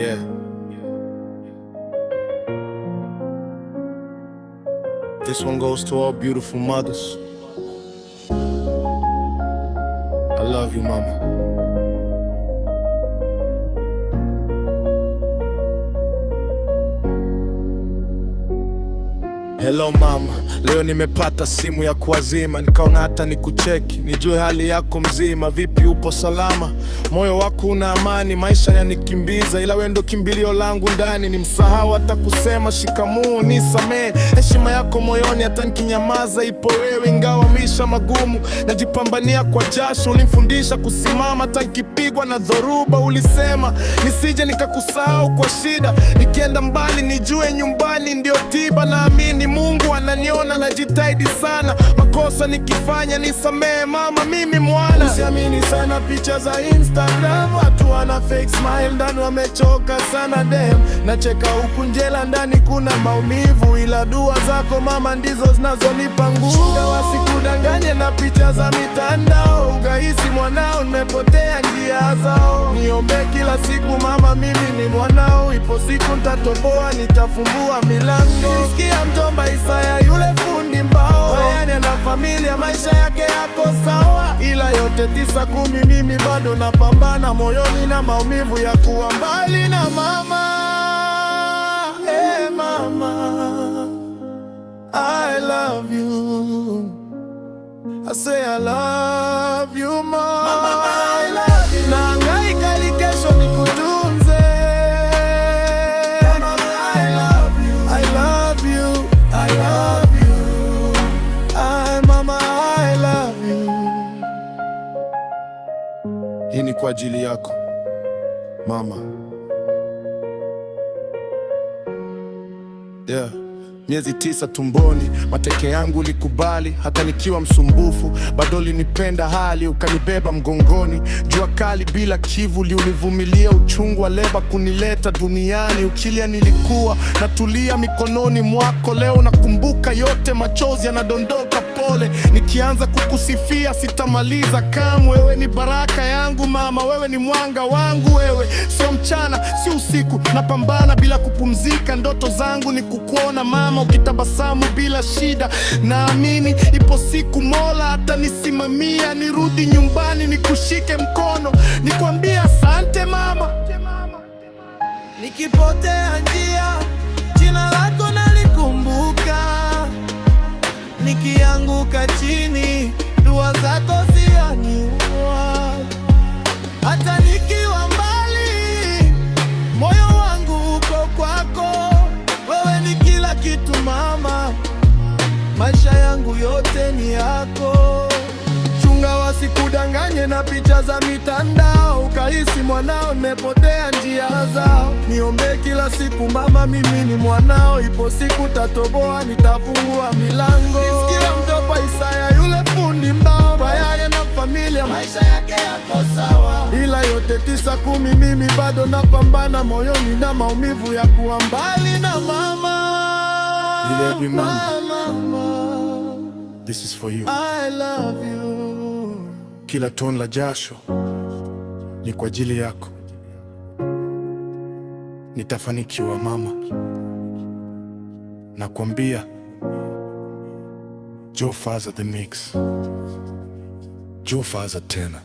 Yeah. This one goes to all beautiful mothers. I love you, mama. Hello mama, leo nimepata simu ya kuwazima, nikaona hata nikucheki, nijue hali yako mzima. Vipi, upo salama? Moyo wako una amani? Maisha yanikimbiza, ila wewe ndo kimbilio langu ndani. Nimsahau hata kusema shikamoo, nisamee. Heshima yako moyoni, hata nikinyamaza ipo wewe. Ingawa maisha magumu, najipambania kwa jasho. Ulinifundisha kusimama hata nikipigwa na dhoruba. Ulisema nisije nikakusahau kwa shida, nikienda mbali nijue nyumbani ndio tiba. Naamini Mungu ananiona, najitahidi sana. Makosa nikifanya nisamee mama, mimi mwana. Usiamini sana picha za Instagram, watu wana fake smile, ndani wamechoka sana dem. Nacheka huku njela, ndani kuna maumivu, ila dua zako mama ndizo zinazonipa nguvu. Wasikudanganye na picha za mitandao, ukahisi mwanao nimepotea njia zao. Niombe kila siku mama, mimi ni mwanao. Ipo siku nitatoboa, nitafumbua milango. Sikia mjomba Isaya yule fundi mbao, yeye na familia maisha yake yako sawa. Ila yote 9-10 mimi bado napambana moyoni na maumivu ya kuwa mbali na mama. Hey mama, I love you. I say I love you mama, I love you. Nahangaika ili kesho nikutunze. Mama, I love you. I love you. I love you. Mama, I love you. Hii ni kwa ajili yako mama. Yeah. Miezi 9 tumboni, mateke yangu likubali. Hata nikiwa msumbufu, bado linipenda hali. Ukanibeba mgongoni, jua kali bila kivuli. Ulivumilia uchungu wa leba kunileta duniani. Ukilia nilikuwa natulia mikononi mwako. Leo nakumbuka yote, machozi yanadondoka pole. Nikianza kukusifia sitamaliza kamwe. Wewe ni baraka yangu mama, wewe ni mwanga wangu. Wewe sio mchana, si usiku, napambana bila kupumzika. Ndoto zangu ni kukuona mama ukitabasamu bila shida. Naamini ipo siku Mola atanisimamia, nirudi nyumbani nikushike mkono, nikwambie asante mama. Nikipotea njia, jina lako nalikumbuka. Nikianguka chini, dua zako zianiua. Hata nikiwa mbali, moyo wangu uko kwako. Wewe ni kila kitu mama, maisha yangu yote ni yako. Chunga wasikudanganye na picha za mitandao, ukahisi mwanao nimepotea njia zao. Niombe kila siku mama, mimi ni mwanao. Ipo siku tatoboa, nitafungua milango. Nisikia mjomba Isaya yule fundi mbao, yeye na familia maisha yake yako sawa. Ila yote 9-10 mimi bado napambana moyoni na maumivu ya kuwa mbali na mama. Mama, this is for you. I love you. Kila tone la jasho ni kwa ajili yako. Nitafanikiwa mama, nakwambia. Joe Faza the mix, Joe Faza tena.